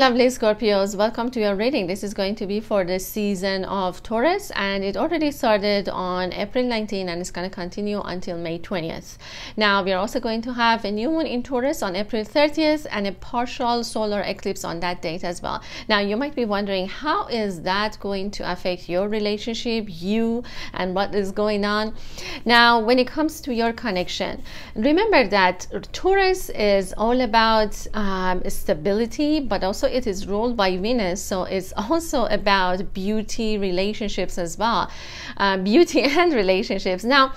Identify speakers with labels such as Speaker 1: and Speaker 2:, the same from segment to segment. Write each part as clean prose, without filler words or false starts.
Speaker 1: lovely Scorpios, welcome to your reading. This is going to be for the season of Taurus, and it already started on April 19 and it's going to continue until May 20th. Now we are also going to have a new moon in Taurus on April 30th and a partial solar eclipse on that date as well. Now you might be wondering, how is that going to affect your relationship, you, and what is going on? Now when it comes to your connection, remember that Taurus is all about stability, but also it is ruled by Venus, so it's also about beauty, relationships as well, beauty and relationships. Now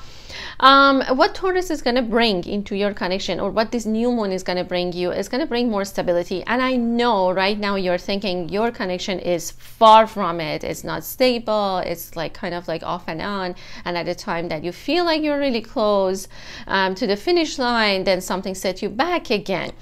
Speaker 1: what Taurus is going to bring into your connection, or what this new moon is going to bring you, is going to bring more stability. And I know right now you're thinking your connection is far from it, it's not stable, it's like kind of like off and on, and at the time that you feel like you're really close to the finish line, then something set you back again.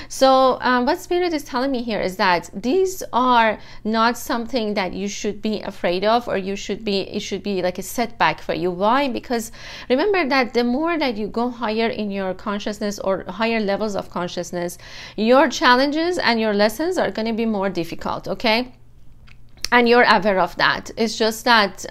Speaker 1: So what Spirit is telling me here is that these are not something that you should be afraid of, or it should be like a setback for you. Why? Because remember that the more that you go higher in your consciousness, or higher levels of consciousness, your challenges and your lessons are going to be more difficult, okay? And you're aware of that. It's just that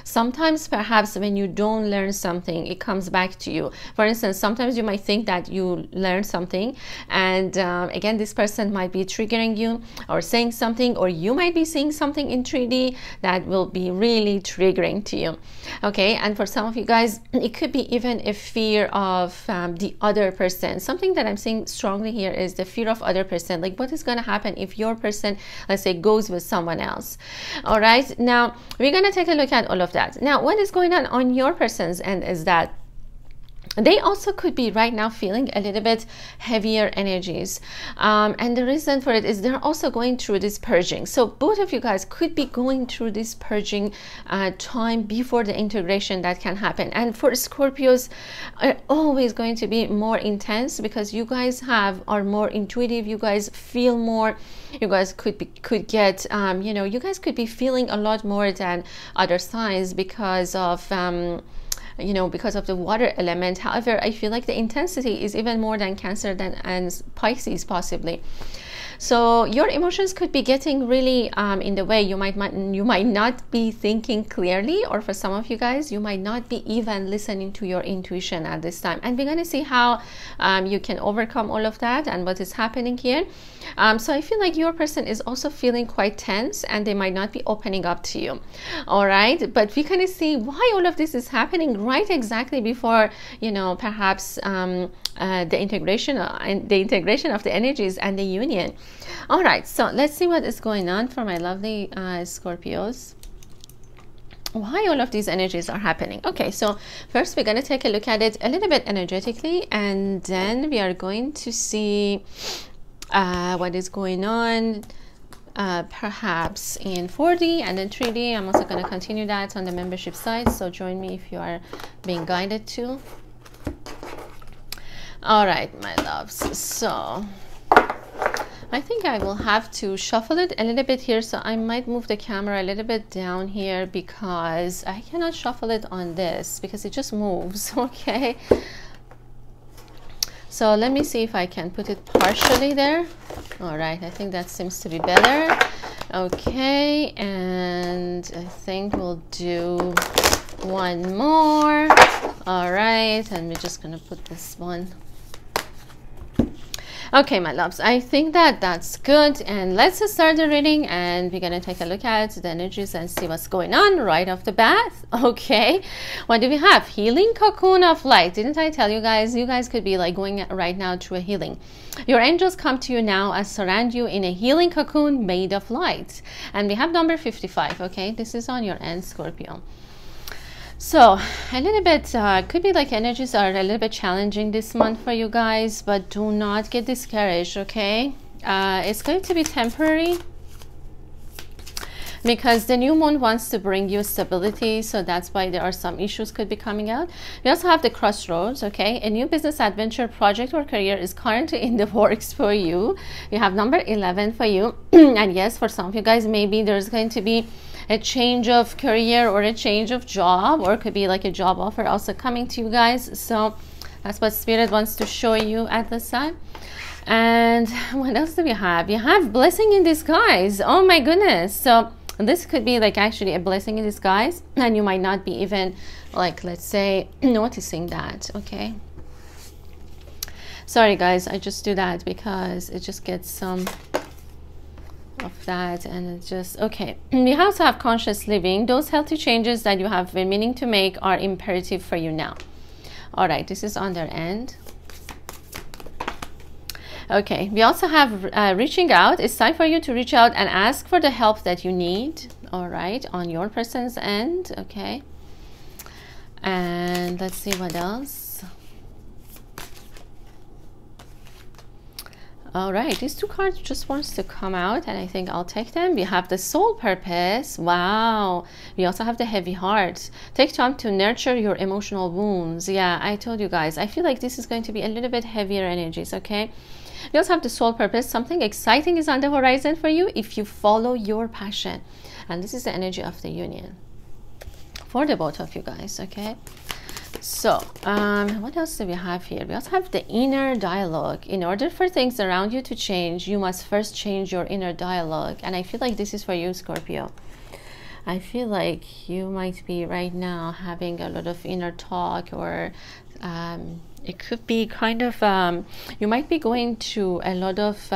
Speaker 1: sometimes perhaps when you don't learn something, it comes back to you. For instance, sometimes you might think that you learned something, and again, this person might be triggering you or saying something, or you might be seeing something in 3D that will be really triggering to you. Okay, and for some of you guys, it could be even a fear of the other person. Something that I'm seeing strongly here is the fear of other person. Like, what is going to happen if your person, let's say, goes with someone else? All right, now we're going to take a look at all of that. Now what is going on your person's end is that they also could be right now feeling a little bit heavier energies, and the reason for it is they're also going through this purging. So both of you guys could be going through this purging time before the integration that can happen. And for Scorpios, are always going to be more intense, because you guys are more intuitive, you guys feel more, you guys could get you know, you guys could be feeling a lot more than other signs because of you know, because of the water element. However, I feel like the intensity is even more than Cancer and Pisces possibly. So your emotions could be getting really in the way. You might not be thinking clearly, or for some of you guys, you might not be even listening to your intuition at this time. And we're going to see how you can overcome all of that and what is happening here. So I feel like your person is also feeling quite tense, and they might not be opening up to you. All right, but we kind of see why all of this is happening right exactly before, you know, perhaps the integration of the energies and the union. All right, so let's see what is going on for my lovely Scorpios. Why all of these energies are happening. Okay, so first we're going to take a look at it a little bit energetically, and then we are going to see what is going on perhaps in 4D and then 3D. I'm also going to continue that on the membership side, so join me if you are being guided to. All right, my loves, so I think I will have to shuffle it a little bit here, so I might move the camera a little bit down here, because I cannot shuffle it on this because it just moves. Okay, so let me see if I can put it partially there. All right, I think that seems to be better. Okay, and I think we'll do one more. All right, and we're just gonna put this one. Okay, my loves, I think that's good, and let's start the reading, and we're gonna take a look at the energies and see what's going on right off the bat. Okay, what do we have? Healing cocoon of light. Didn't I tell you guys? You guys could be like going right now through a healing. Your angels come to you now and surround you in a healing cocoon made of light. And we have number 55. Okay, this is on your end, Scorpio. So a little bit could be like energies are a little bit challenging this month for you guys, but do not get discouraged. Okay, it's going to be temporary, because the new moon wants to bring you stability, so that's why there are some issues could be coming out. We also have the crossroads. Okay, a new business adventure, project, or career is currently in the works for you. You have number 11 for you. And yes, for some of you guys, maybe there's going to be a change of career or a change of job, or it could be like a job offer also coming to you guys. So that's what Spirit wants to show you at this time. And what else do we have? You have blessing in disguise. Oh my goodness. So this could be like actually a blessing in disguise, and you might not be even like, let's say, noticing that. Okay, sorry guys, I just do that because it just gets some of that, and it's just okay. We also have conscious living. Those healthy changes that you have been meaning to make are imperative for you now. All right, this is on their end. Okay, we also have reaching out. It's time for you to reach out and ask for the help that you need. All right, on your person's end. Okay, and let's see what else. All right, these two cards just wants to come out, and I think I'll take them. We have the soul purpose. Wow. We also have the heavy heart. Take time to nurture your emotional wounds. Yeah, I told you guys, I feel like this is going to be a little bit heavier energies. Okay, we also have the soul purpose. Something exciting is on the horizon for you if you follow your passion, and this is the energy of the union for the both of you guys. Okay, so what else do we have here? We also have the inner dialogue. In order for things around you to change, you must first change your inner dialogue. And I feel like this is for you, Scorpio. I feel like you might be right now having a lot of inner talk, or it could be kind of you might be going to a lot of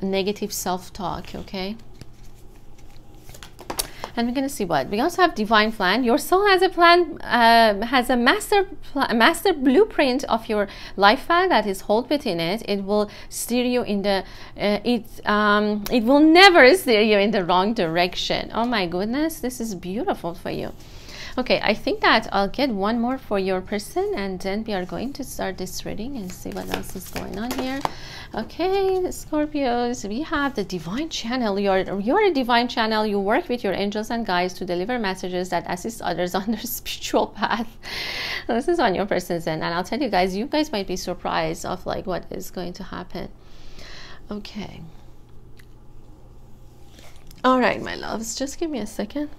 Speaker 1: negative self-talk. Okay, and we're going to see what we also have. Divine plan. Your soul has a plan, has a master blueprint of your life path that is hold within it. It will steer you in the it will never steer you in the wrong direction. Oh my goodness, this is beautiful for you. Okay, I think that I'll get one more for your person, and then we are going to start this reading and see what else is going on here. Okay, Scorpios, we have the divine channel. You're a divine channel. You work with your angels and guides to deliver messages that assist others on their spiritual path. This is on your person's end, and I'll tell you guys, you guys might be surprised of like what is going to happen. Okay. All right, my loves, just give me a second.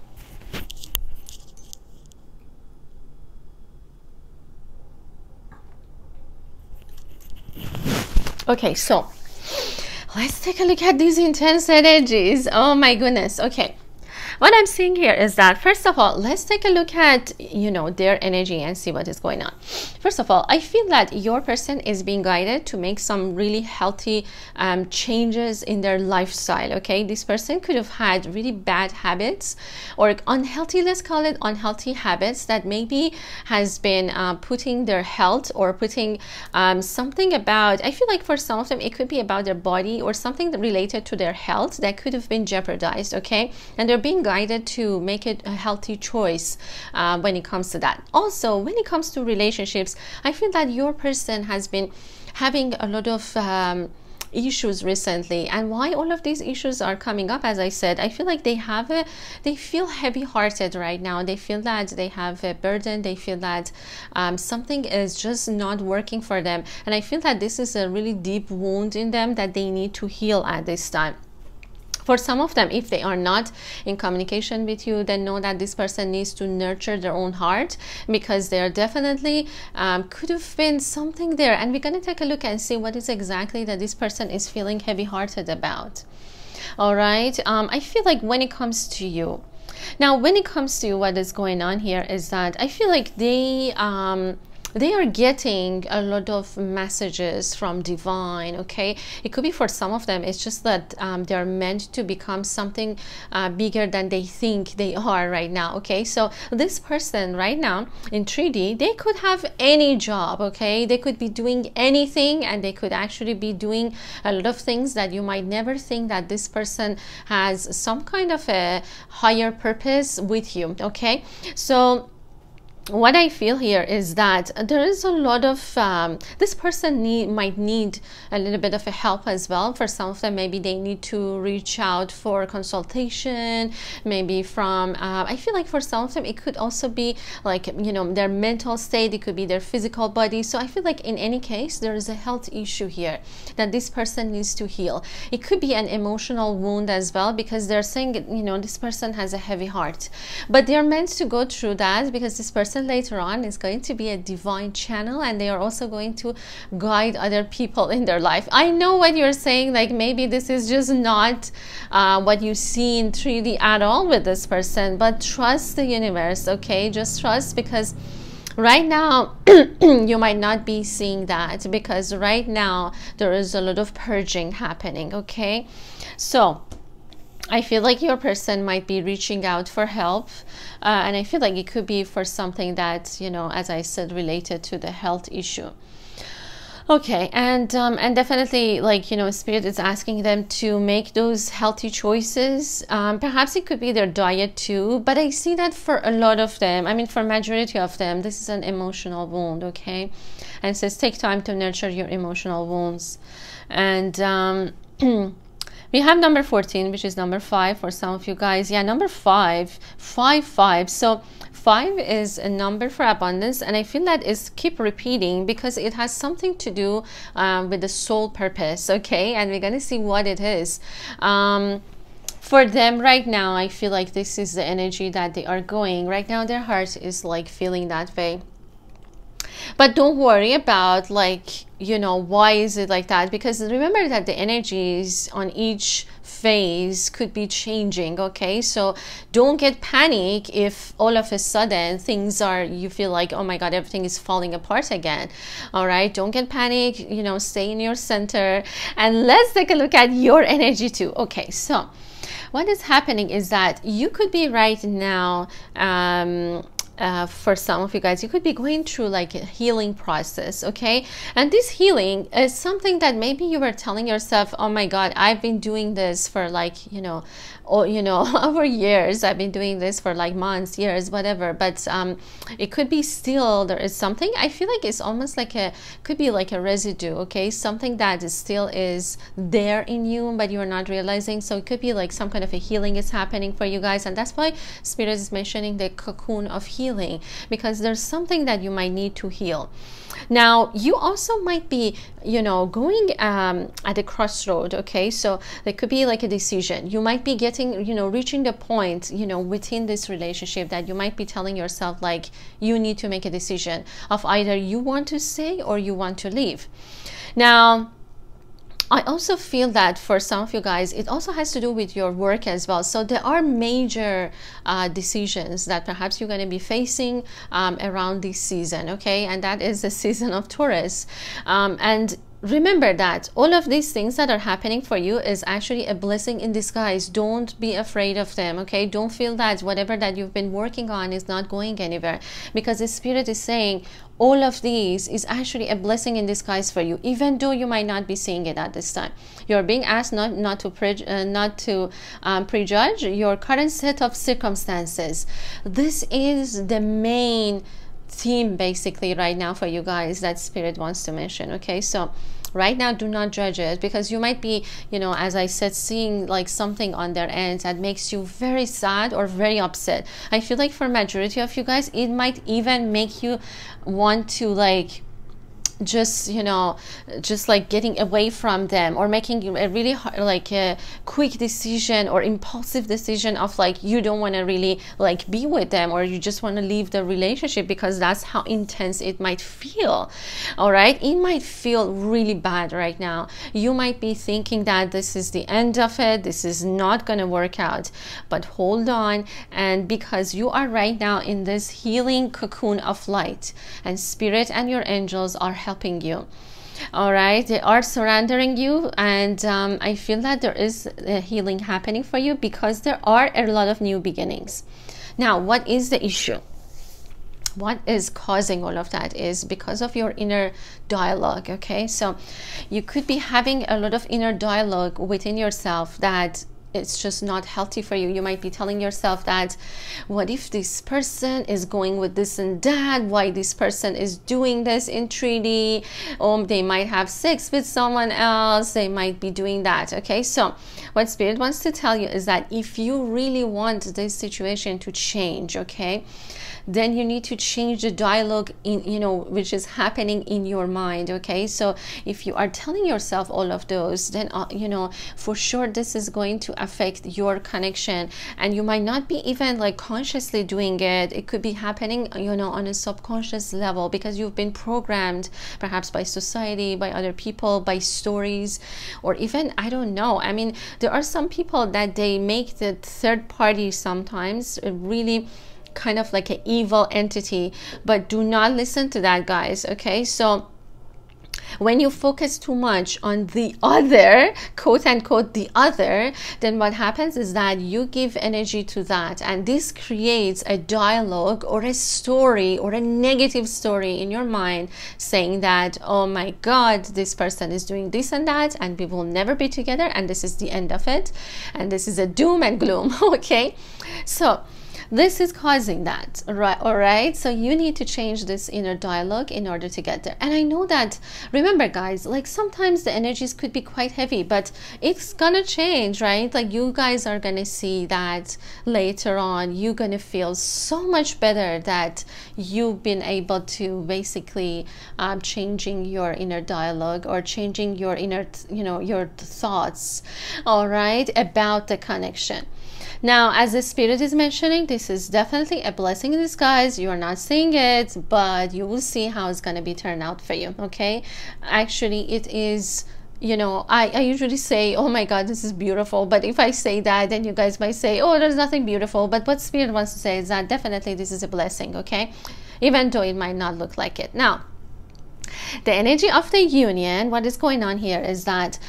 Speaker 1: Okay, so let's take a look at these intense energies. Oh my goodness. Okay, what I'm seeing here is that, first of all, let's take a look at, you know, their energy and see what is going on. First of all, I feel that your person is being guided to make some really healthy changes in their lifestyle. Okay, this person could have had really bad habits, or unhealthy, let's call it unhealthy habits, that maybe has been putting their health, or putting something about, I feel like for some of them it could be about their body or something related to their health that could have been jeopardized. Okay, and they're being guided to make it a healthy choice when it comes to that. Also, when it comes to relationships, I feel that your person has been having a lot of issues recently. And why all of these issues are coming up, as I said, I feel like they feel heavy-hearted right now. They feel that they have a burden. They feel that something is just not working for them, and I feel that this is a really deep wound in them that they need to heal at this time. For some of them, if they are not in communication with you, then know that this person needs to nurture their own heart, because there definitely could have been something there. And we're going to take a look and see what is exactly that this person is feeling heavy-hearted about. All right. I feel like when it comes to you, now, when it comes to you, what is going on here is that I feel like they are getting a lot of messages from divine. Okay, it could be for some of them it's just that they're meant to become something bigger than they think they are right now. Okay, so this person right now in 3D, they could have any job. Okay, they could be doing anything, and they could actually be doing a lot of things that you might never think that this person has some kind of a higher purpose with you. Okay, so what I feel here is that there is a lot of this person might need a little bit of a help as well. For some of them, maybe they need to reach out for consultation, maybe from I feel like for some of them it could also be like, you know, their mental state, it could be their physical body. So I feel like in any case there is a health issue here that this person needs to heal. It could be an emotional wound as well, because they're saying, you know, this person has a heavy heart, but they're meant to go through that, because this person person later on is going to be a divine channel, and they are also going to guide other people in their life. I know what you're saying, like maybe this is just not what you see in 3D at all with this person, but trust the universe, okay? Just trust, because right now you might not be seeing that, because right now there is a lot of purging happening, okay? So I feel like your person might be reaching out for help, and I feel like it could be for something that, you know, as I said, related to the health issue. Okay, and definitely, like, you know, Spirit is asking them to make those healthy choices. Perhaps it could be their diet too, but I see that for a lot of them, I mean for majority of them, this is an emotional wound, okay? And it says take time to nurture your emotional wounds. And we have number 14, which is number 5 for some of you guys. Yeah, number 5. So 5 is a number for abundance, and I feel that is keep repeating because it has something to do with the soul purpose, okay? And we're gonna see what it is. For them right now, I feel like this is the energy that they are going. Right now, their heart is like feeling that way. But don't worry about, like, you know, why is it like that? Because remember that the energies on each phase could be changing, okay? So don't get panic if all of a sudden things are, you feel like, oh my God, everything is falling apart again. All right, don't get panic, you know, stay in your center. And let's take a look at your energy too. Okay, so what is happening is that you could be right now, for some of you guys, you could be going through like a healing process, okay? And this healing is something that maybe you were telling yourself, oh my God, I've been doing this for like, you know, or, you know, over years. I've been doing this for like months, years, whatever. But it could be still, there is something, I feel like it's almost like a, could be like a residue, okay? Something that is still is there in you, but you're not realizing. So it could be like some kind of a healing is happening for you guys. And that's why Spirit is mentioning the cocoon of healing, because there's something that you might need to heal. Now, you also might be, you know, going at a crossroad, okay? So there could be like a decision. You might be getting, you know, reaching the point, you know, within this relationship that you might be telling yourself, like, you need to make a decision of either you want to stay or you want to leave. Now, I also feel that for some of you guys, it also has to do with your work as well. So there are major decisions that perhaps you're going to be facing around this season, okay? And that is the season of Taurus. And remember that all of these things that are happening for you is actually a blessing in disguise. Don't be afraid of them, okay? Don't feel that whatever that you've been working on is not going anywhere, because the Spirit is saying all of these is actually a blessing in disguise for you, even though you might not be seeing it at this time. You're being asked not to prejudge your current set of circumstances. This is the main theme basically right now for you guys that Spirit wants to mention, okay? So right now, do not judge it, because you might be, you know, as I said, seeing like something on their end that makes you very sad or very upset. I feel like for majority of you guys, it might even make you want to like just, you know, just like getting away from them, or making a really hard, like a quick decision or impulsive decision of like you don't want to really like be with them, or you just want to leave the relationship, because that's how intense it might feel. All right, it might feel really bad right now. You might be thinking that this is the end of it, this is not going to work out, but hold on. And because you are right now in this healing cocoon of light, and Spirit and your angels are helping you. All right, they are surrendering you, and I feel that there is a healing happening for you, because there are a lot of new beginnings. Now, what is the issue? What is causing all of that is because of your inner dialogue, okay? So you could be having a lot of inner dialogue within yourself that it's just not healthy for you. You might be telling yourself that, what if this person is going with this and that? Why this person is doing this in 3D? They might have sex with someone else. They might be doing that, okay? So what Spirit wants to tell you is that if you really want this situation to change, okay, then you need to change the dialogue in, you know, which is happening in your mind, okay? So if you are telling yourself all of those, then you know, for sure this is going to affect your connection, and you might not be even like consciously doing it. It could be happening, you know, on a subconscious level, because you've been programmed perhaps by society, by other people, by stories, or even, I don't know. I mean, there are some people that they make the third party sometimes really kind of like an evil entity, but do not listen to that, guys. Okay, so when you focus too much on the other, quote unquote the other, then what happens is that you give energy to that, and this creates a dialogue or a story or a negative story in your mind saying that, oh my god, this person is doing this and that, and we will never be together, and this is the end of it, and this is a doom and gloom. Okay, so this is causing that, right? All right, so you need to change this inner dialogue in order to get there. And I know that, remember guys, like sometimes the energies could be quite heavy, but it's gonna change, right? Like you guys are gonna see that later on. You're gonna feel so much better that you've been able to basically changing your inner dialogue, or changing your inner, you know, your thoughts, all right, about the connection. Now, as the spirit is mentioning, this is definitely a blessing in disguise. You are not seeing it, but you will see how it's going to be turned out for you. Okay, actually it is, you know, I usually say, oh my god, this is beautiful, but if I say that, then you guys might say, oh, there's nothing beautiful. But what spirit wants to say is that definitely this is a blessing, okay, even though it might not look like it. Now, the energy of the union, what is going on here is that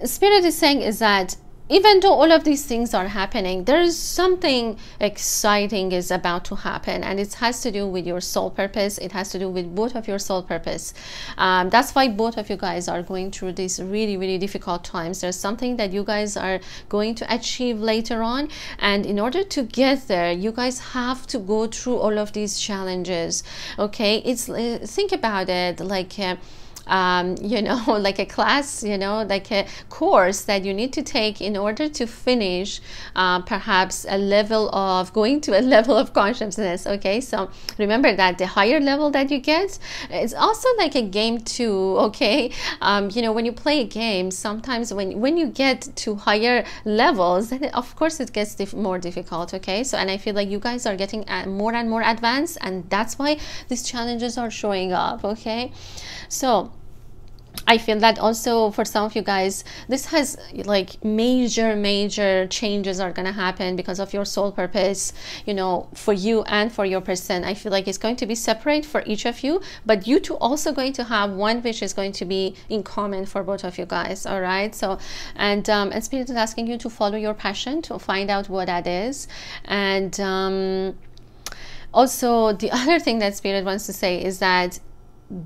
Speaker 1: spirit is saying is that even though all of these things are happening, there is something exciting is about to happen, and it has to do with your soul purpose. It has to do with both of your soul purpose. That's why both of you guys are going through these really, really difficult times. There's something that you guys are going to achieve later on, and in order to get there, you guys have to go through all of these challenges. Okay, it's think about it like you know, like a class, you know, like a course that you need to take in order to finish perhaps a level of, going to a level of consciousness. Okay, so remember that the higher level that you get, it's also like a game too. Okay, you know, when you play a game, sometimes when you get to higher levels, then of course it gets more difficult. Okay, so, and I feel like you guys are getting more and more advanced, and that's why these challenges are showing up. Okay, so I feel that also for some of you guys, this has like major changes are going to happen because of your soul purpose, you know, for you and for your person. I feel like it's going to be separate for each of you, but you two also going to have one which is going to be in common for both of you guys. All right, so and spirit is asking you to follow your passion, to find out what that is. And also the other thing that spirit wants to say is that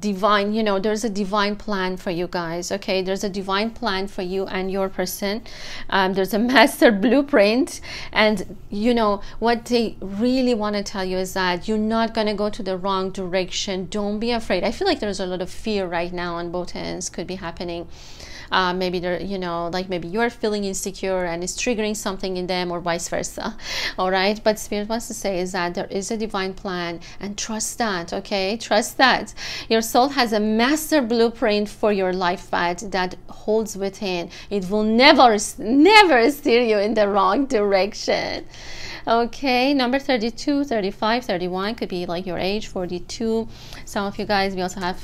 Speaker 1: divine, you know, there's a divine plan for you guys. Okay, there's a divine plan for you and your person. There's a master blueprint, and you know what they really want to tell you is that you're not going to go to the wrong direction. Don't be afraid. I feel like there's a lot of fear right now on both ends could be happening. Maybe they're, you know, like maybe you're feeling insecure and it's triggering something in them, or vice versa. All right, but spirit wants to say is that there is a divine plan, and trust that. Okay, trust that your soul has a master blueprint for your life path that holds within. It will never steer you in the wrong direction. Okay, number 32, 35, 31 could be like your age, 42. Some of you guys, we also have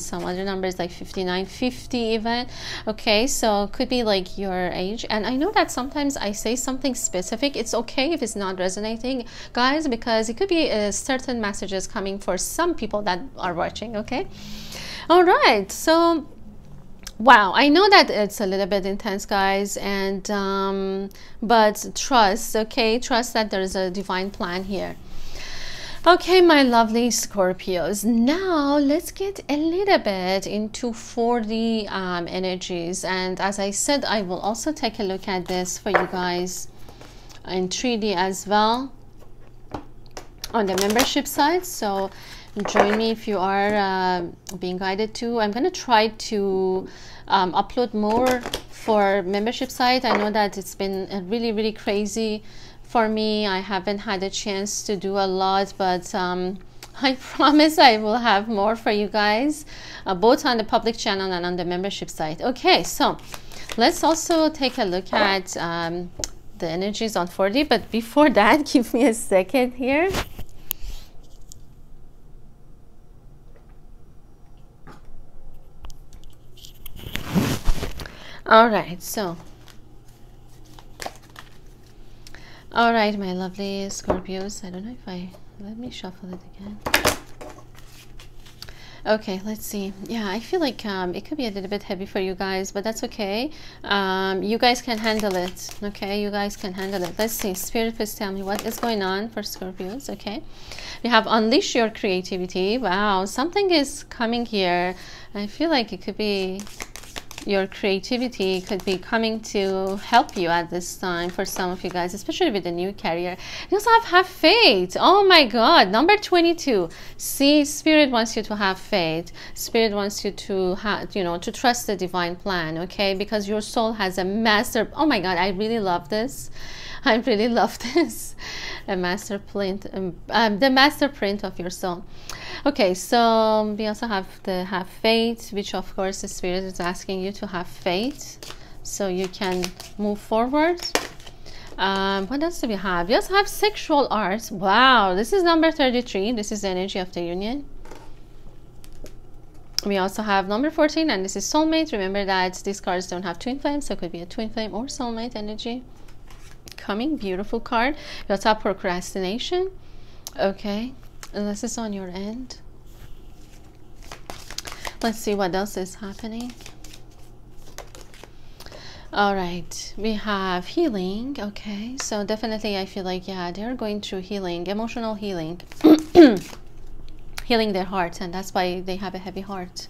Speaker 1: some other numbers like 59, 50 even. Okay, so could be like your age. And I know that sometimes I say something specific. It's okay if it's not resonating, guys, because it could be certain messages coming for some people that are watching. Okay, all right, so wow, I know that it's a little bit intense, guys, and but trust. Okay, trust that there's a divine plan here. Okay, my lovely Scorpios, now let's get a little bit into 4D energies, and as I said, I will also take a look at this for you guys in 3D as well on the membership side. So join me if you are being guided to. I'm going to try to upload more for membership site. I know that it's been really crazy for me. I haven't had a chance to do a lot, but I promise I will have more for you guys, both on the public channel and on the membership site. Okay, so let's also take a look at the energy is on 40, but before that, give me a second here. All right, so all right, my lovely Scorpios, I don't know if let me shuffle it again. Okay, let's see. Yeah, I feel like it could be a little bit heavy for you guys, but that's okay. You guys can handle it. Okay, you guys can handle it. Let's see. Spirit, please tell me what is going on for Scorpios. Okay, we have unleash your creativity. Wow, something is coming here. I feel like it could be your creativity could be coming to help you at this time for some of you guys, especially with the new career. You also have faith. Oh my God, number 22. See, Spirit wants you to have faith. Spirit wants you to have, you know, to trust the divine plan, okay? Because your soul has a master. Oh my God, I really love this. I really love this. A master print, the master print of your soul. Okay, so we also have the have faith, which of course the Spirit is asking you to have faith so you can move forward. What else do we have? We also have sexual art. Wow, this is number 33. This is the energy of the union. We also have number 14, and this is soulmate. Remember that these cards don't have twin flames, so it could be a twin flame or soulmate energy. Coming, beautiful card. We also have procrastination. Okay, and this is on your end. Let's see what else is happening. All right, we have healing. Okay, so definitely I feel like, yeah, they're going through healing, emotional healing. Healing their heart, and that's why they have a heavy heart.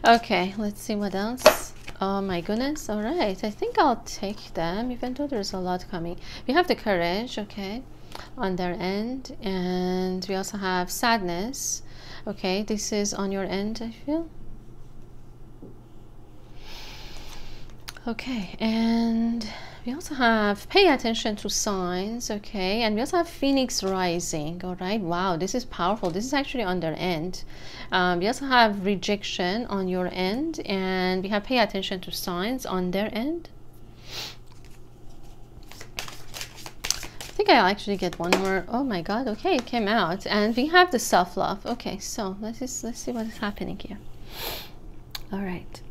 Speaker 1: Okay, let's see what else. Oh my goodness. All right, I think I'll take them, even though there's a lot coming. We have the courage, okay, on their end, and we also have sadness. Okay, this is on your end, I feel. Okay, and we also have pay attention to signs. Okay, and we also have Phoenix rising. All right, wow, this is powerful. This is actually on their end. We also have rejection on your end, and we have pay attention to signs on their end. I think I'll actually get one more. Oh my God, okay, it came out. And we have the self-love. Okay, so let's see what is happening here. All right.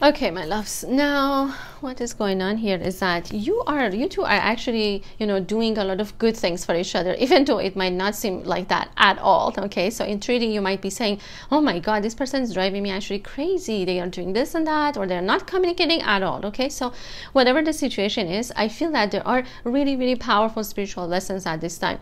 Speaker 1: Okay, my loves, now what is going on here is that you two are actually, you know, doing a lot of good things for each other, even though it might not seem like that at all. Okay, so in 3D you might be saying, oh my God, this person is driving me actually crazy, they are doing this and that, or they're not communicating at all. Okay, so whatever the situation is, I feel that there are really, really powerful spiritual lessons at this time.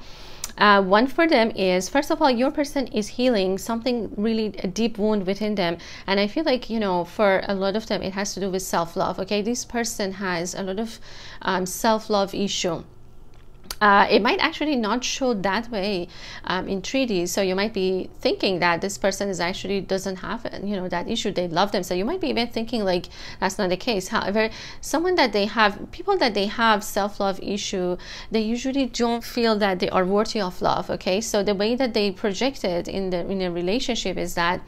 Speaker 1: One for them is, first of all, your person is healing something really a deep wound within them, and I feel like, you know, for a lot of them it has to do with self-love. Okay, this person has a lot of self-love issue. It might actually not show that way in 3D, so you might be thinking that this person is actually doesn't have, you know, that issue. They love them, so you might be even thinking like that's not the case. However, someone that they have, people that they have self-love issue, they usually don't feel that they are worthy of love. Okay, so the way that they project it in a relationship is that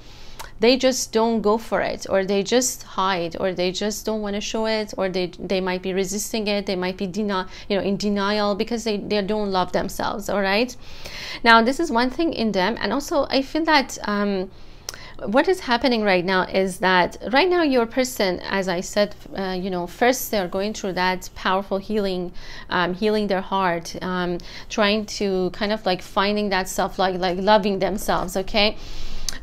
Speaker 1: they just don't go for it, or they just hide, or they just don't want to show it, or they might be resisting it, they might be in denial because they don't love themselves. All right, now this is one thing in them. And also I feel that what is happening right now is that right now your person, as I said, you know, first they're going through that powerful healing, healing their heart, trying to kind of like finding that self, like loving themselves. Okay,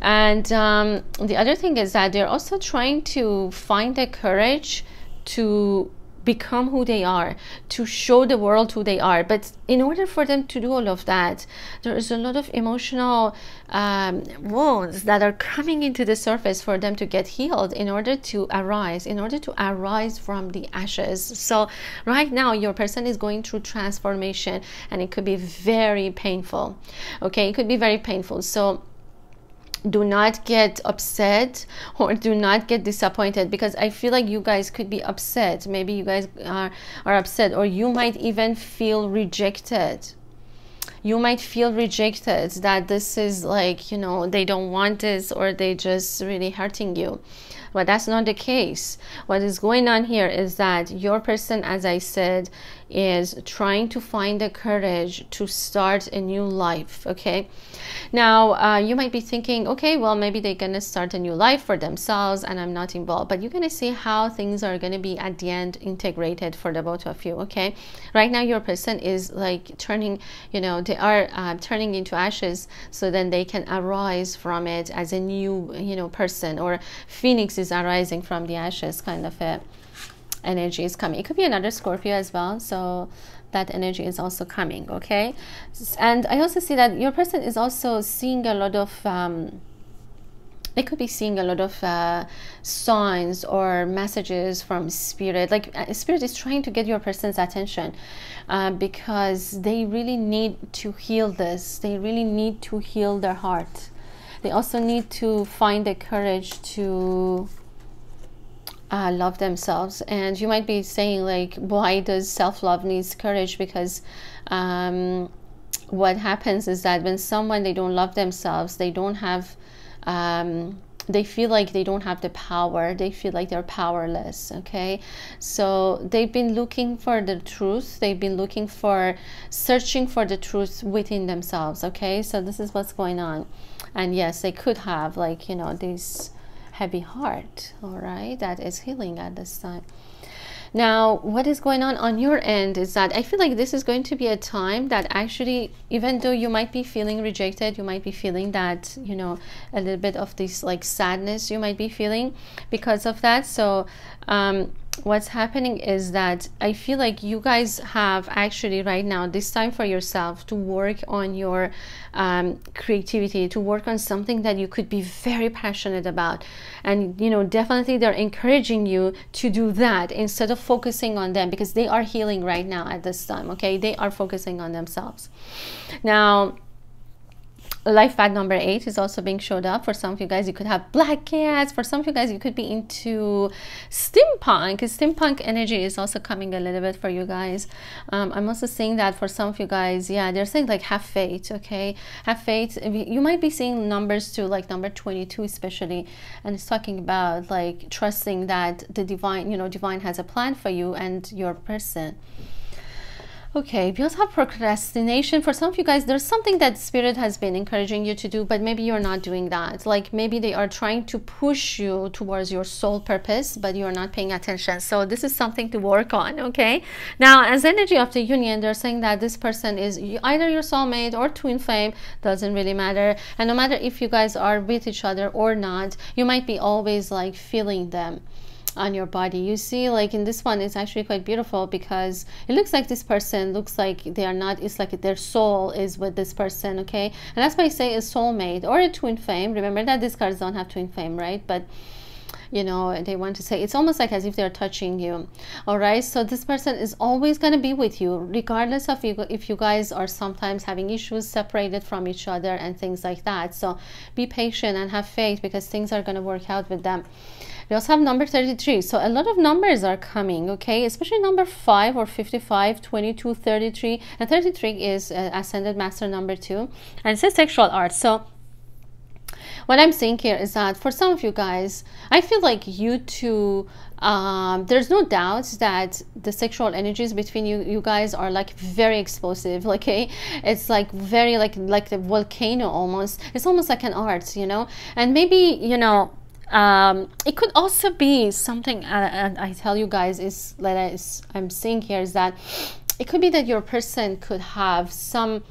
Speaker 1: and the other thing is that they're also trying to find the courage to become who they are, to show the world who they are. But in order for them to do all of that, there is a lot of emotional wounds that are coming into the surface for them to get healed in order to arise from the ashes. So right now your person is going through transformation, and it could be very painful. Okay, it could be very painful. So do not get upset or do not get disappointed, because I feel like you guys could be upset. Maybe you guys are upset, or you might even feel rejected. you might feel rejected, that this is like, you know, they don't want this, or they just really hurting you. But that's not the case. What is going on here is that your person, as I said, is trying to find the courage to start a new life. Okay, now you might be thinking, okay, well, maybe they're gonna start a new life for themselves and I'm not involved. But you're gonna see how things are gonna be at the end integrated for the both of you. Okay, right now your person is like turning, you know, they are turning into ashes, so then they can arise from it as a new, you know, person, or phoenix is arising from the ashes, kind of a energy is coming. It could be another Scorpio as well, so that energy is also coming. Okay, and I also see that your person is also seeing a lot of they could be seeing a lot of signs or messages from spirit. Like spirit is trying to get your person's attention because they really need to heal this. They really need to heal their heart. They also need to find the courage to love themselves. And you might be saying, like, why does self-love needs courage? Because what happens is that when someone, they don't love themselves, they don't have they feel like they don't have the power, they feel like they're powerless. Okay, so they've been looking for the truth, they've been looking for, searching for the truth within themselves. Okay, so this is what's going on. And yes, they could have, like, you know, this heavy heart, all right, that is healing at this time. Now, what is going on your end is that I feel like this is going to be a time that actually, even though you might be feeling rejected, you might be feeling that, you know, a little bit of this like sadness you might be feeling because of that. So what's happening is that I feel like you guys have actually right now this time for yourself to work on your creativity, to work on something that you could be very passionate about. And, you know, definitely they're encouraging you to do that instead of focusing on them, because they are healing right now at this time. Okay, they are focusing on themselves. Now, life path number 8 is also being showed up. For some of you guys, you could have black cats. For some of you guys, you could be into steampunk. Steampunk energy is also coming a little bit for you guys. I'm also seeing that for some of you guys, yeah, they're saying like have faith. Okay, have faith. You might be seeing numbers too, like number 22 especially, and it's talking about like trusting that the divine, you know, divine has a plan for you and your person. Okay, we also have procrastination. For some of you guys, there's something that spirit has been encouraging you to do, but maybe you're not doing that. Like maybe they are trying to push you towards your soul purpose, but you're not paying attention. So this is something to work on. Okay, now as energy of the union, they're saying that this person is either your soulmate or twin flame, doesn't really matter. And no matter if you guys are with each other or not, you might be always like feeling them on your body. You see, like in this one, it's actually quite beautiful because it looks like this person looks like they are not, it's like their soul is with this person. Okay, and that's why I say a soulmate or a twin flame. Remember that these cards don't have twin flame, right? But you know, they want to say it's almost like as if they're touching you. All right, so this person is always going to be with you regardless of if you guys are sometimes having issues, separated from each other and things like that. So be patient and have faith because things are going to work out with them. We also have number 33. So a lot of numbers are coming, okay? Especially number 5 or 55, 22, 33. And 33 is Ascended Master number 2. And it says sexual art. So what I'm saying here is that for some of you guys, I feel like you two, there's no doubt that the sexual energies between you guys are like very explosive. Okay, it's like very like the volcano almost. It's almost like an art, you know. And maybe, you know, it could also be something I tell you guys is that I'm seeing here is that it could be that your person could have some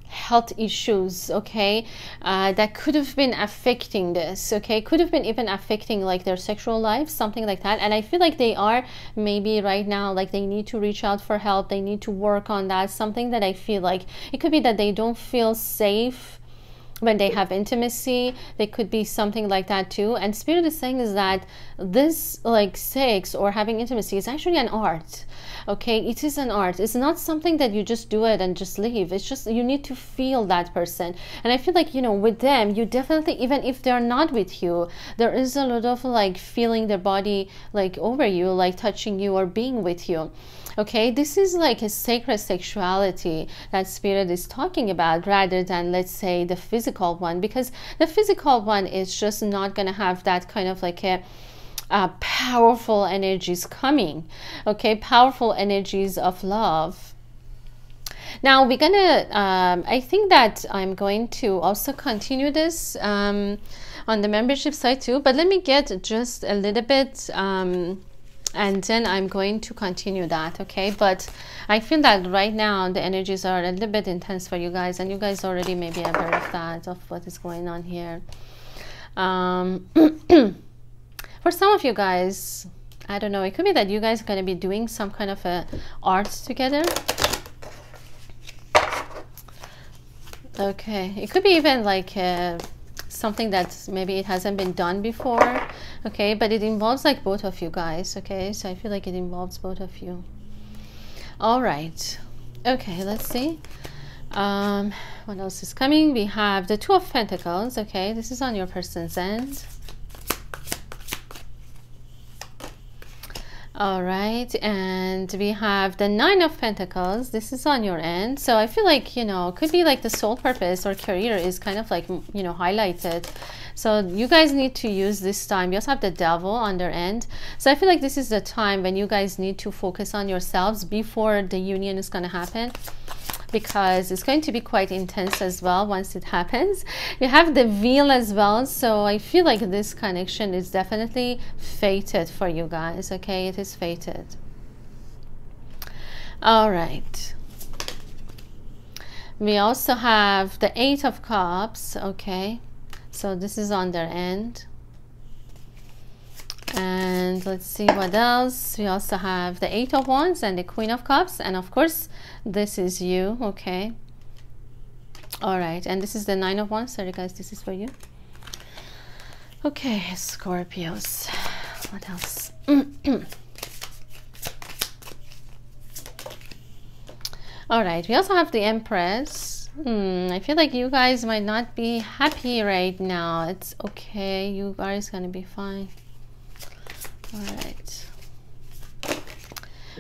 Speaker 1: health issues, okay, that could have been affecting this, okay, could have been even affecting like their sexual life, something like that. And I feel like they are maybe right now like they need to reach out for help, they need to work on that. Something that I feel like it could be that they don't feel safe when they have intimacy. They could be something like that too. And spirit is saying is that this like sex or having intimacy is actually an art. Okay, it is an art. It's not something that you just do it and just leave. It's just you need to feel that person. And I feel like, you know, with them, you definitely, even if they're not with you, there is a lot of like feeling their body like over you, like touching you or being with you. Okay, this is like a sacred sexuality that spirit is talking about, rather than, let's say, the physical one, because the physical one is just not going to have that kind of like a powerful energies coming. Okay, powerful energies of love. Now we're gonna I think that I'm going to also continue this on the membership side too, but let me get just a little bit and then I'm going to continue that. Okay, but I feel that right now the energies are a little bit intense for you guys, and you guys already may be aware of that, of what is going on here. For some of you guys, I don't know, it could be that you guys are going to be doing some kind of a art together. Okay, it could be even like something that maybe it hasn't been done before. Okay, but it involves like both of you guys. Okay, so I feel like it involves both of you. All right, okay, let's see what else is coming. We have the Two of Pentacles. Okay, this is on your person's end. All right, and we have the Nine of Pentacles. This is on your end. So I feel like, you know, could be like the soul purpose or career is kind of like, you know, highlighted. So you guys need to use this time. You also have the Devil on their end. So I feel like this is the time when you guys need to focus on yourselves before the union is going to happen, because it's going to be quite intense as well once it happens. You have the Wheel as well, so I feel like this connection is definitely fated for you guys. Okay, it is fated. All right, we also have the Eight of Cups. Okay, so this is on their end. And let's see what else. We also have the Eight of Wands and the Queen of Cups, and of course this is you. Okay, all right, and this is the Nine of Wands. Sorry guys, this is for you. Okay, Scorpios, what else? All right, we also have the Empress. I feel like you guys might not be happy right now. It's okay, you guys gonna be fine. All right,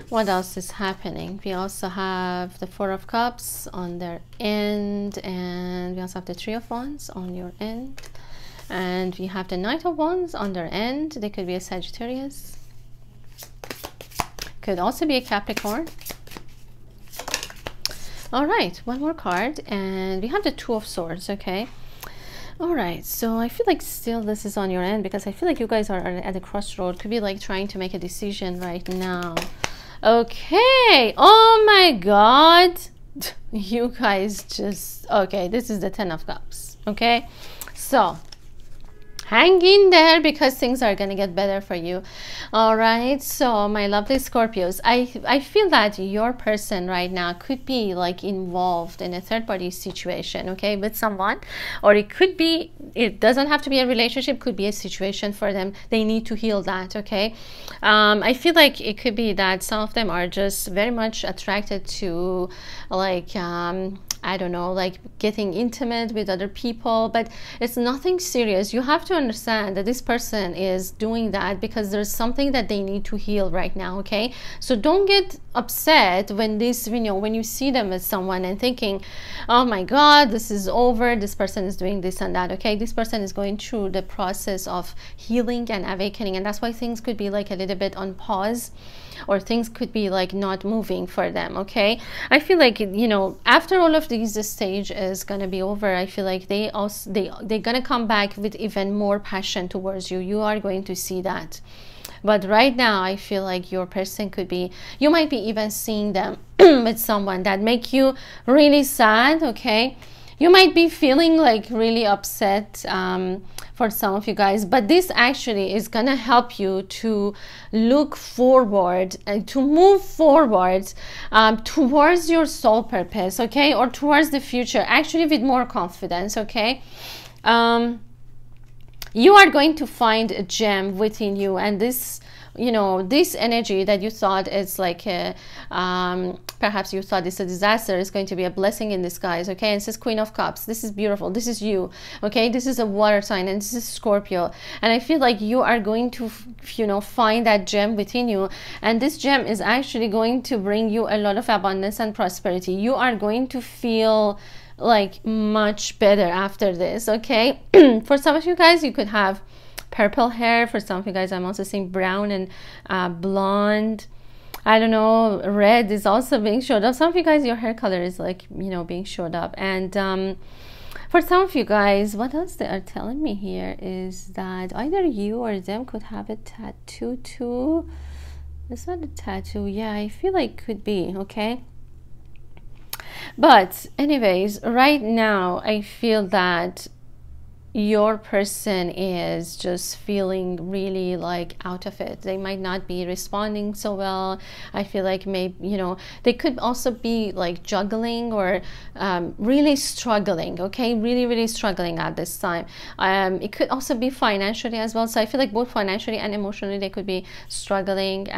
Speaker 1: what else is happening? We also have the Four of Cups on their end, and we also have the Three of Wands on your end, and we have the Knight of Wands on their end. They could be a Sagittarius, could also be a Capricorn. All right, one more card, and we have the Two of Swords. Okay, all right, so I feel like still this is on your end, because I feel like you guys are at a crossroad. Could be like trying to make a decision right now. Okay, oh my god, you guys just, okay, this is the Ten of Cups. Okay, so hang in there, because things are going to get better for you. All right, so my lovely Scorpios, I feel that your person right now could be like involved in a third-party situation, okay, with someone, or it could be, it doesn't have to be a relationship, could be a situation for them. They need to heal that. Okay, I feel like it could be that some of them are just very much attracted to like I don't know, like getting intimate with other people, but it's nothing serious. You have to understand that this person is doing that because there's something that they need to heal right now. Okay, so don't get upset when this, you know, when you see them with someone and thinking, oh my god, this is over, this person is doing this and that. Okay, this person is going through the process of healing and awakening, and that's why things could be like a little bit on pause, or things could be like not moving for them. Okay, I feel like, you know, after all of these, this stage is gonna be over. I feel like they're gonna come back with even more passion towards you. You are going to see that. But right now I feel like your person could be, you might be even seeing them with someone that make you really sad. Okay, you might be feeling like really upset for some of you guys, but this actually is gonna help you to look forward and to move forward towards your soul purpose. Okay, or towards the future, actually with more confidence. Okay, you are going to find a gem within you, and this you know, this energy that you thought is like a, perhaps you thought it's a disaster, is going to be a blessing in disguise. Okay, and it says Queen of Cups. This is beautiful. This is you. Okay, this is a water sign, and this is Scorpio, and I feel like you are going to, you know, find that gem within you, and this gem is actually going to bring you a lot of abundance and prosperity. You are going to feel like much better after this. Okay, for some of you guys, you could have purple hair. For some of you guys, I'm also seeing brown and blonde. I don't know, red is also being showed up. Some of you guys, your hair color is like, you know, being showed up. And for some of you guys, what else they are telling me here is that either you or them could have a tattoo too. It's not a tattoo. Yeah, I feel like could be. Okay, but anyways, right now I feel that your person is just feeling really like out of it. They might not be responding so well. I feel like maybe, you know, they could also be like juggling or really struggling. Okay, really struggling at this time. It could also be financially as well. So I feel like both financially and emotionally they could be struggling,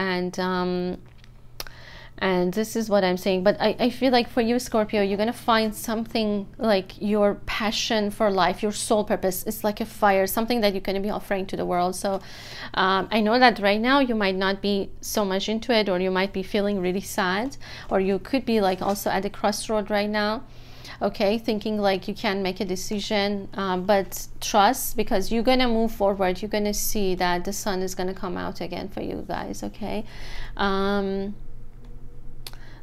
Speaker 1: and this is what I'm saying. But I feel like for you, Scorpio, you're gonna find something like your passion for life, your soul purpose. It's like a fire, something that you're gonna be offering to the world. So I know that right now you might not be so much into it, or you might be feeling really sad, or you could be like also at a crossroad right now. Okay, thinking like you can't make a decision, but trust, because you're gonna move forward. You're gonna see that the sun is gonna come out again for you guys. Okay,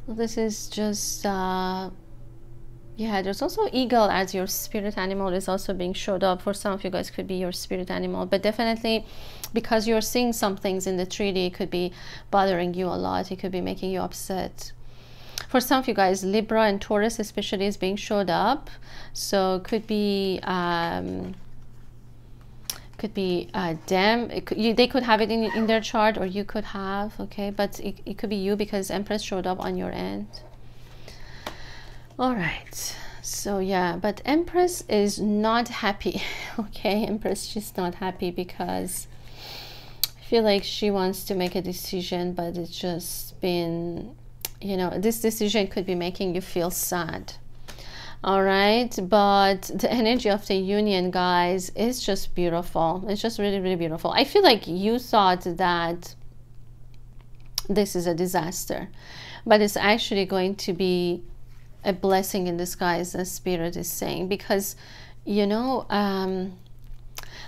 Speaker 1: this is just yeah, there's also eagle as your spirit animal is also being showed up. For some of you guys, could be your spirit animal, but definitely because you're seeing some things in the 3D, it could be bothering you a lot. It could be making you upset. For some of you guys, Libra and Taurus especially is being showed up. So it could be them. They could have it in their chart, or you could have. Okay, but it could be you, because Empress showed up on your end. All right, so yeah, but Empress is not happy. Okay, Empress, she's not happy because I feel like she wants to make a decision, but it's just been, you know, this decision could be making you feel sad. All right, but the energy of the union, guys, is just beautiful. It's just really beautiful. I feel like you thought that this is a disaster, but it's actually going to be a blessing in disguise, as Spirit is saying, because, you know,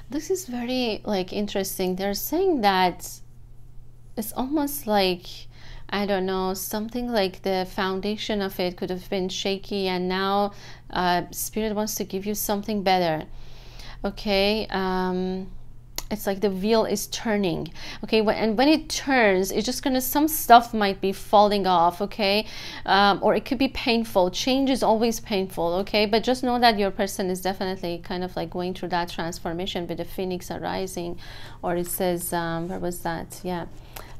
Speaker 1: this is very like interesting. They're saying that it's almost like, I don't know, something like the foundation of it could have been shaky, and now Spirit wants to give you something better. Okay, it's like the wheel is turning. Okay, and when it turns, it's just gonna, some stuff might be falling off. Okay, or it could be painful. Change is always painful. Okay, but just know that your person is definitely kind of like going through that transformation with the phoenix arising, or it says where was that? Yeah,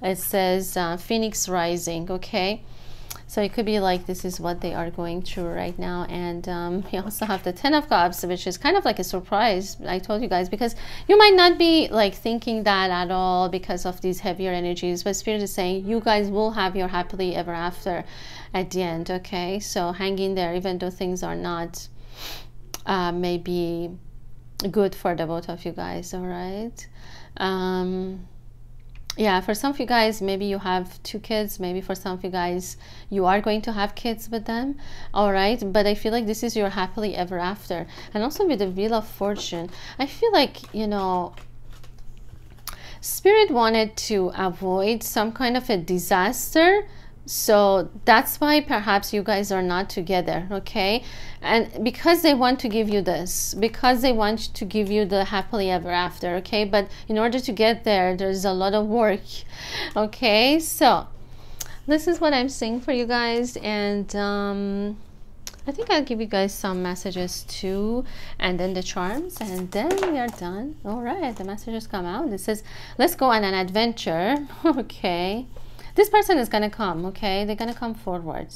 Speaker 1: it says phoenix rising. Okay, so it could be like this is what they are going through right now. And we also have the 10 of Cups, which is kind of like a surprise, I told you guys, because you might not be like thinking that at all because of these heavier energies, but Spirit is saying you guys will have your happily ever after at the end. Okay, so hang in there, even though things are not maybe good for the both of you guys. All right, yeah, for some of you guys, maybe you have 2 kids. Maybe for some of you guys, you are going to have kids with them. All right, but I feel like this is your happily ever after. And also with the Wheel of Fortune, I feel like, you know, Spirit wanted to avoid some kind of a disaster. So that's why perhaps you guys are not together. Okay, and because they want to give you this, because they want to give you the happily ever after. Okay, but in order to get there, there's a lot of work. Okay, so this is what I'm seeing for you guys, and I think I'll give you guys some messages too, and then the charms, and then we are done. All right, the messages come out. It says, let's go on an adventure. Okay, this person is gonna come. Okay, they're gonna come forward.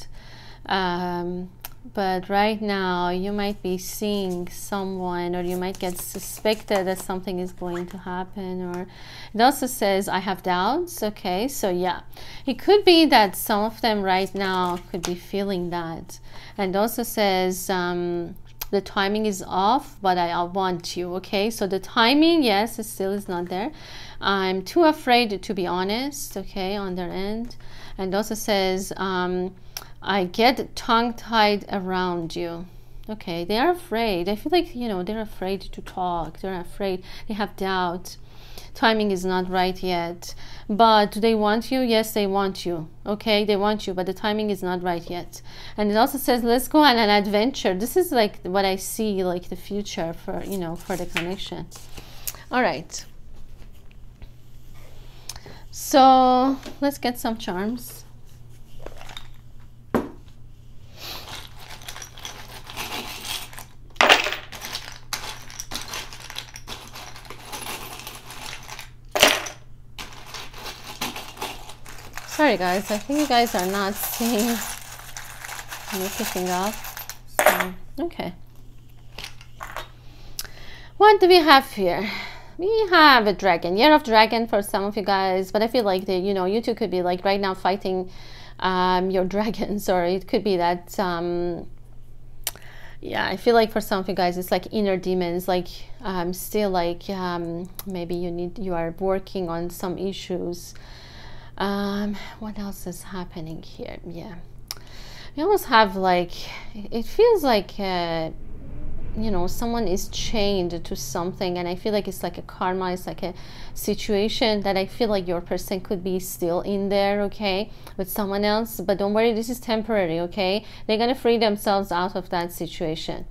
Speaker 1: but right now you might be seeing someone, or you might get suspected that something is going to happen. Or it also says I have doubts. Okay, so yeah, it could be that some of them right now could be feeling that. And also says the timing is off, but I want you. Okay, so the timing, yes, it still is not there. I'm too afraid to be honest. Okay, on their end. And also says I get tongue-tied around you. Okay, they are afraid. I feel like, you know, they're afraid to talk. They're afraid. They have doubt. Timing is not right yet. But do they want you? Yes, they want you. Okay, they want you, but the timing is not right yet. And it also says, let's go on an adventure. This is like what I see, like the future for, you know, for the connection. All right. So let's get some charms. Sorry guys, I think you guys are not seeing me picking up. So, okay. What do we have here? We have a dragon, year of dragon for some of you guys, but I feel like you know, you two could be like right now fighting your dragons, or it could be that yeah, I feel like for some of you guys it's like inner demons, like still like maybe you are working on some issues. What else is happening here? Yeah, we almost have like, it feels like you know, someone is chained to something, and I feel like it's like a karma, it's like a situation that I feel like your person could be still in there, okay, with someone else. But don't worry, this is temporary, okay? They're gonna free themselves out of that situation.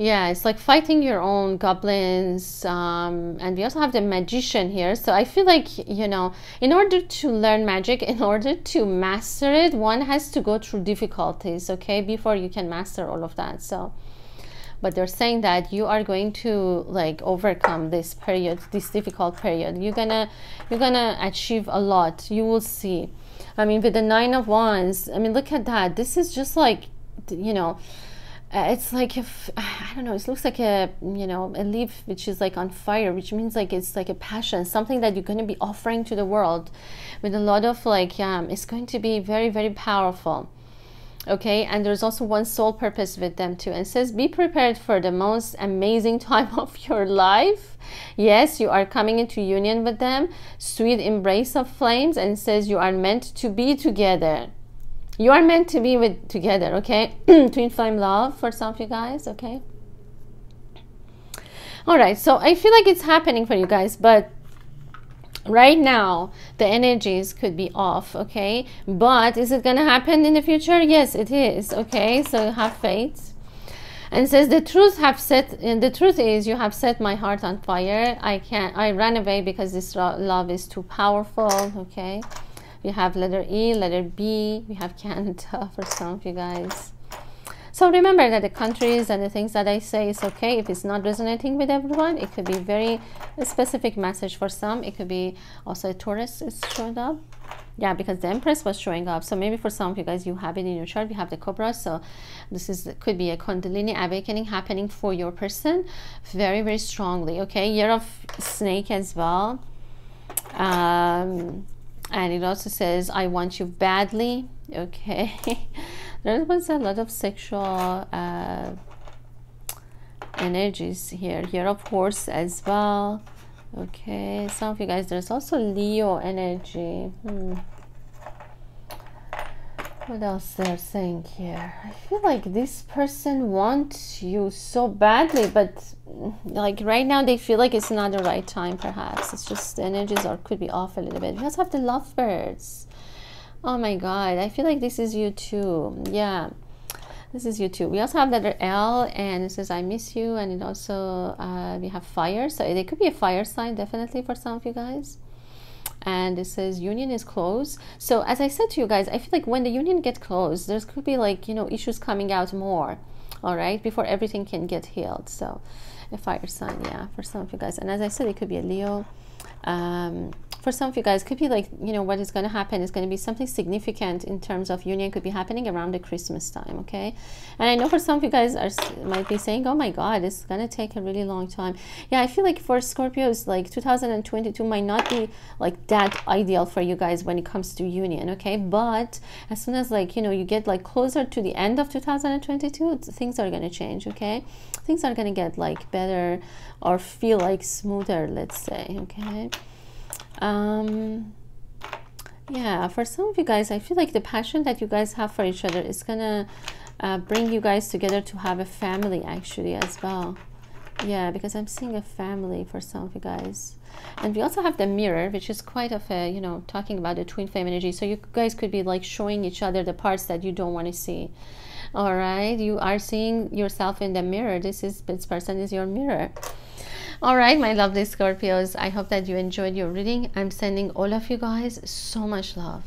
Speaker 1: Yeah, it's like fighting your own goblins. And we also have the magician here. So I feel like, you know, in order to learn magic, in order to master it, one has to go through difficulties, okay, before you can master all of that. So, but they're saying that you are going to like overcome this period, this difficult period. You're gonna achieve a lot. You will see. I mean, with the 9 of Wands, I mean, look at that. This is just like, you know, it's like, if I don't know, it looks like a, you know, a leaf which is like on fire, which means like it's like a passion, something that you're going to be offering to the world with a lot of like it's going to be very, very powerful. Okay, and there's also one soul purpose with them too. And it says, be prepared for the most amazing time of your life. Yes, you are coming into union with them, sweet embrace of flames. And it says you are meant to be together. You are meant to be together, okay? Twin flame love for some of you guys, okay? All right, so I feel like it's happening for you guys, but right now the energies could be off, okay? But is it gonna happen in the future? Yes, it is, okay? So have faith. And it says the truth is you have set my heart on fire. I ran away because this love is too powerful, okay? We have letter E, letter B, we have Canada for some of you guys. So remember that the countries and the things that I say is okay. If it's not resonating with everyone, it could be very specific message for some. It could be also a Taurus is showing up. Yeah, because the Empress was showing up. So maybe for some of you guys, you have it in your chart. We have the Cobra. So this could be a Kundalini awakening happening for your person very, very strongly. Okay, year of snake as well. And it also says, I want you badly. Okay. There was a lot of sexual energies here. Year of horse as well. Okay. Some of you guys, there's also Leo energy. What else they're saying here? I feel like this person wants you so badly, but like right now they feel like it's not the right time, perhaps. It's just the energies could be off a little bit. We also have the lovebirds. Oh my God, I feel like this is you too. Yeah, this is you too. We also have letter L, and it says I miss you, and it also we have fire. So it could be a fire sign, definitely, for some of you guys. And it says union is closed. So as I said to you guys, I feel like when the union gets closed, there's could be like, you know, issues coming out more, all right, before everything can get healed. So a fire sign, yeah, for some of you guys. And as I said, it could be a Leo. For for some of you guys, could be like, you know, what is going to happen is going to be something significant in terms of union, could be happening around the Christmas time, okay? And I know for some of you guys might be saying, oh my God, it's going to take a really long time. Yeah, I feel like for Scorpios, like 2022 might not be like that ideal for you guys when it comes to union, okay? But as soon as, like, you know, you get like closer to the end of 2022, things are going to change, okay? Things are going to get like better or feel like smoother, let's say, okay? Yeah, for some of you guys, I feel like the passion that you guys have for each other is gonna bring you guys together to have a family, actually, as well. Yeah, because I'm seeing a family for some of you guys. And we also have the mirror, which is quite of a, you know, talking about the twin flame energy. So you guys could be like showing each other the parts that you don't want to see. All right, you are seeing yourself in the mirror. This person is your mirror. All right, my lovely Scorpios, I hope that you enjoyed your reading. I'm sending all of you guys so much love.